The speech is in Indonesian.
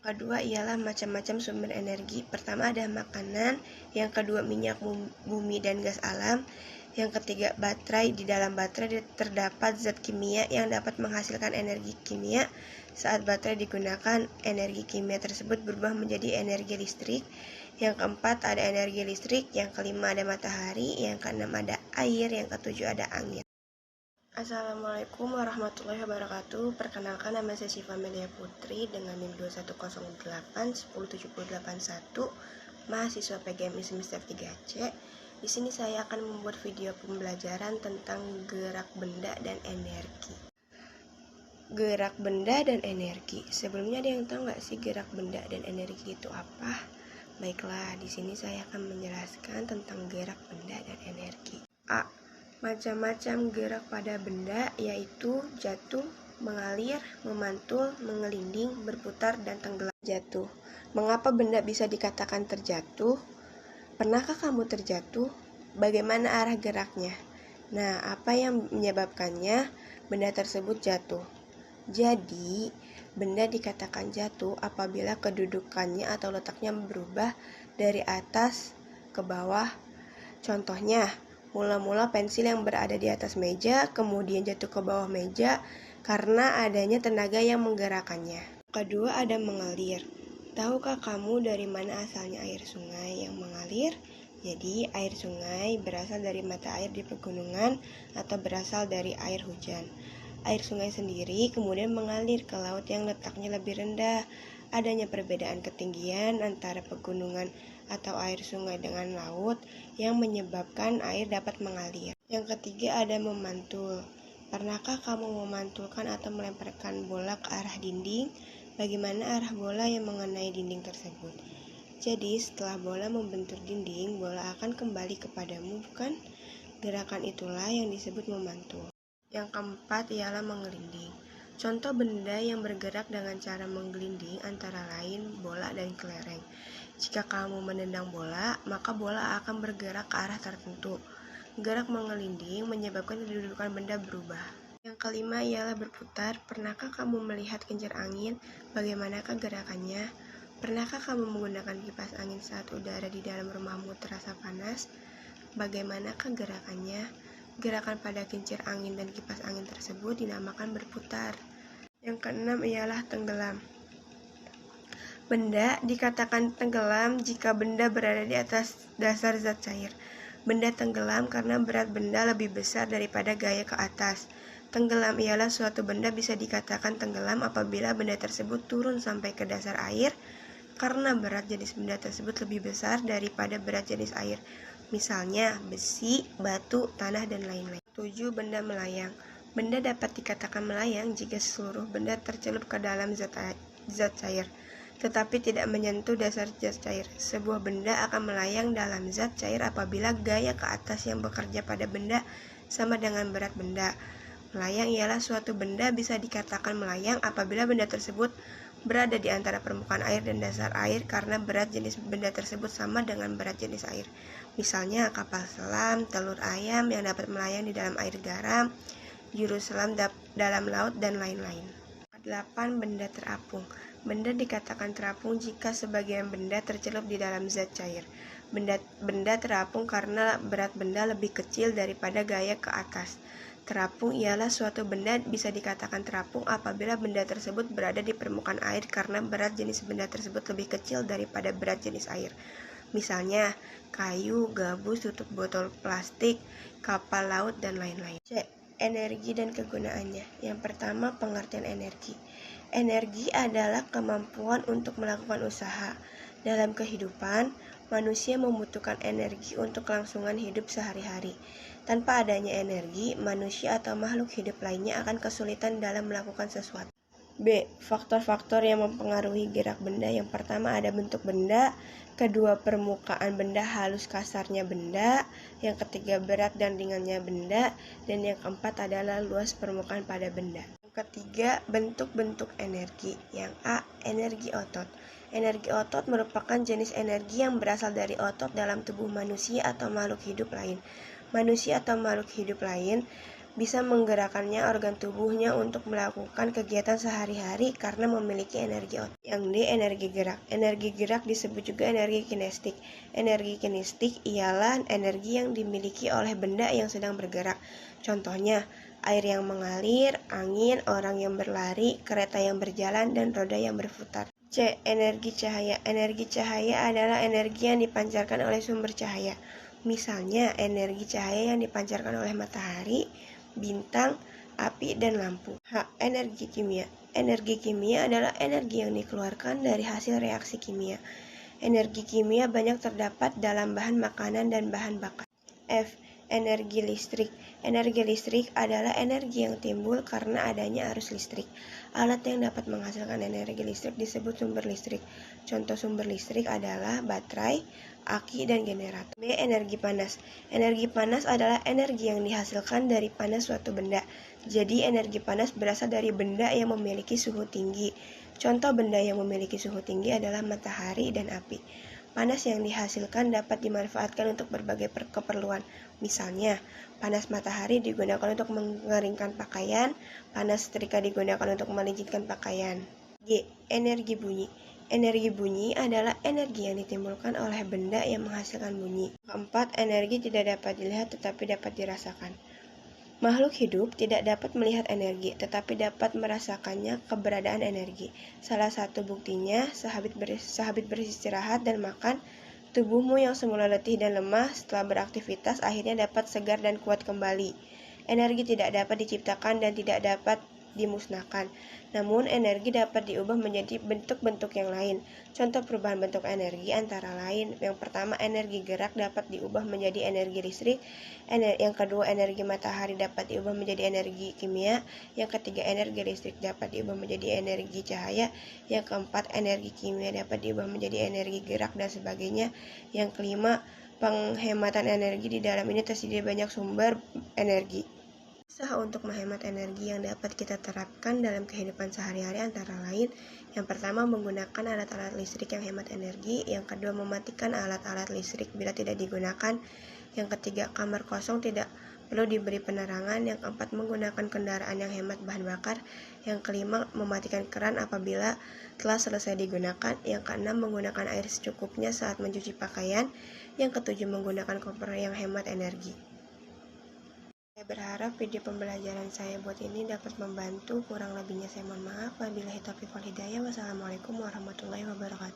Kedua ialah macam-macam sumber energi. Pertama ada makanan, yang kedua minyak bumi dan gas alam, yang ketiga baterai. Di dalam baterai terdapat zat kimia yang dapat menghasilkan energi kimia. Saat baterai digunakan, energi kimia tersebut berubah menjadi energi listrik. Yang keempat ada energi listrik, yang kelima ada matahari, yang keenam ada air, yang ketujuh ada angin. Assalamualaikum warahmatullahi wabarakatuh. Perkenalkan, nama saya Syifa Melia Putri dengan NIM 2108-10781, mahasiswa PGMI semester 3C. Di sini saya akan membuat video pembelajaran tentang gerak benda dan energi. Gerak benda dan energi. Sebelumnya ada yang tahu nggak sih gerak benda dan energi itu apa? Baiklah, di sini saya akan menjelaskan tentang gerak benda dan energi. A. Macam-macam gerak pada benda, yaitu jatuh, mengalir, memantul, mengelinding, berputar, dan tenggelam. Jatuh. Mengapa benda bisa dikatakan terjatuh? Pernahkah kamu terjatuh? Bagaimana arah geraknya? Nah, apa yang menyebabkannya benda tersebut jatuh? Jadi, benda dikatakan jatuh apabila kedudukannya atau letaknya berubah dari atas ke bawah. Contohnya, mula-mula pensil yang berada di atas meja, kemudian jatuh ke bawah meja karena adanya tenaga yang menggerakkannya. Kedua ada mengalir. Tahukah kamu dari mana asalnya air sungai yang mengalir? Jadi, air sungai berasal dari mata air di pegunungan atau berasal dari air hujan. Air sungai sendiri kemudian mengalir ke laut yang letaknya lebih rendah. Adanya perbedaan ketinggian antara pegunungan atau air sungai dengan laut yang menyebabkan air dapat mengalir. Yang ketiga ada memantul. Pernahkah kamu memantulkan atau melemparkan bola ke arah dinding? Bagaimana arah bola yang mengenai dinding tersebut? Jadi setelah bola membentur dinding, bola akan kembali kepadamu, bukan? Gerakan itulah yang disebut memantul. Yang keempat ialah mengelinding. Contoh benda yang bergerak dengan cara menggelinding antara lain bola dan kelereng. Jika kamu menendang bola, maka bola akan bergerak ke arah tertentu. Gerak mengelinding menyebabkan kedudukan benda berubah. Yang kelima ialah berputar. Pernahkah kamu melihat kincir angin? Bagaimanakah gerakannya? Pernahkah kamu menggunakan kipas angin saat udara di dalam rumahmu terasa panas? Bagaimanakah gerakannya? Gerakan pada kincir angin dan kipas angin tersebut dinamakan berputar. Yang keenam ialah tenggelam. Benda dikatakan tenggelam jika benda berada di atas dasar zat cair. Benda tenggelam karena berat benda lebih besar daripada gaya ke atas. Tenggelam ialah suatu benda bisa dikatakan tenggelam apabila benda tersebut turun sampai ke dasar air karena berat jenis benda tersebut lebih besar daripada berat jenis air. Misalnya besi, batu, tanah, dan lain-lain. 7. Benda melayang. Benda dapat dikatakan melayang jika seluruh benda tercelup ke dalam zat cair, tetapi tidak menyentuh dasar zat cair. Sebuah benda akan melayang dalam zat cair apabila gaya ke atas yang bekerja pada benda sama dengan berat benda. Melayang ialah suatu benda bisa dikatakan melayang apabila benda tersebut berada di antara permukaan air dan dasar air karena berat jenis benda tersebut sama dengan berat jenis air. Misalnya kapal selam, telur ayam yang dapat melayang di dalam air garam, juru selam dalam laut, dan lain-lain. 8. Benda terapung. Benda dikatakan terapung jika sebagian benda tercelup di dalam zat cair. Benda terapung karena berat benda lebih kecil daripada gaya ke atas. Terapung ialah suatu benda bisa dikatakan terapung apabila benda tersebut berada di permukaan air karena berat jenis benda tersebut lebih kecil daripada berat jenis air. Misalnya kayu, gabus, tutup botol plastik, kapal laut, dan lain-lain. C. Energi dan kegunaannya. Yang pertama, pengertian energi. Energi adalah kemampuan untuk melakukan usaha. Dalam kehidupan, manusia membutuhkan energi untuk kelangsungan hidup sehari-hari. Tanpa adanya energi, manusia atau makhluk hidup lainnya akan kesulitan dalam melakukan sesuatu. B. Faktor-faktor yang mempengaruhi gerak benda. Yang pertama ada bentuk benda, kedua permukaan benda halus kasarnya benda, yang ketiga berat dan ringannya benda, dan yang keempat adalah luas permukaan pada benda. Yang ketiga bentuk-bentuk energi. Yang A. Energi otot. Energi otot merupakan jenis energi yang berasal dari otot dalam tubuh manusia atau makhluk hidup lain. Manusia atau makhluk hidup lain bisa menggerakkannya organ tubuhnya untuk melakukan kegiatan sehari-hari karena memiliki energi otot. Yang D, energi gerak. Energi gerak disebut juga energi kinestik. Energi kinestik ialah energi yang dimiliki oleh benda yang sedang bergerak. Contohnya, air yang mengalir, angin, orang yang berlari, kereta yang berjalan, dan roda yang berputar. C. Energi cahaya. Energi cahaya adalah energi yang dipancarkan oleh sumber cahaya. Misalnya, energi cahaya yang dipancarkan oleh matahari, bintang, api, dan lampu. H. Energi kimia. Energi kimia adalah energi yang dikeluarkan dari hasil reaksi kimia. Energi kimia banyak terdapat dalam bahan makanan dan bahan bakar. F. Energi listrik. Energi listrik adalah energi yang timbul karena adanya arus listrik. Alat yang dapat menghasilkan energi listrik disebut sumber listrik. Contoh sumber listrik adalah baterai, aki, dan generator. B. Energi panas. Energi panas adalah energi yang dihasilkan dari panas suatu benda. Jadi energi panas berasal dari benda yang memiliki suhu tinggi. Contoh benda yang memiliki suhu tinggi adalah matahari dan api. Panas yang dihasilkan dapat dimanfaatkan untuk berbagai keperluan. Misalnya, panas matahari digunakan untuk mengeringkan pakaian, panas setrika digunakan untuk melincitkan pakaian. G. Energi bunyi. Energi bunyi adalah energi yang ditimbulkan oleh benda yang menghasilkan bunyi. Keempat, energi tidak dapat dilihat tetapi dapat dirasakan. Makhluk hidup tidak dapat melihat energi, tetapi dapat merasakannya keberadaan energi. Salah satu buktinya, sehabis beristirahat dan makan, tubuhmu yang semula letih dan lemah setelah beraktivitas akhirnya dapat segar dan kuat kembali. Energi tidak dapat diciptakan dan tidak dapat dimusnahkan. Namun, energi dapat diubah menjadi bentuk-bentuk yang lain. Contoh perubahan bentuk energi antara lain, yang pertama, energi gerak dapat diubah menjadi energi listrik. Yang kedua, energi matahari dapat diubah menjadi energi kimia. Yang ketiga, energi listrik dapat diubah menjadi energi cahaya. Yang keempat, energi kimia dapat diubah menjadi energi gerak dan sebagainya. Yang kelima, penghematan energi. Di dalam ini tersedia banyak sumber energi. Usaha untuk menghemat energi yang dapat kita terapkan dalam kehidupan sehari-hari antara lain, yang pertama menggunakan alat-alat listrik yang hemat energi, yang kedua mematikan alat-alat listrik bila tidak digunakan, yang ketiga kamar kosong tidak perlu diberi penerangan, yang keempat menggunakan kendaraan yang hemat bahan bakar, yang kelima mematikan keran apabila telah selesai digunakan, yang keenam menggunakan air secukupnya saat mencuci pakaian, yang ketujuh menggunakan koper yang hemat energi. Saya berharap video pembelajaran saya buat ini dapat membantu. Kurang lebihnya saya mohon maaf. Wabillahi taufiq wal hidayah. Wassalamualaikum warahmatullahi wabarakatuh.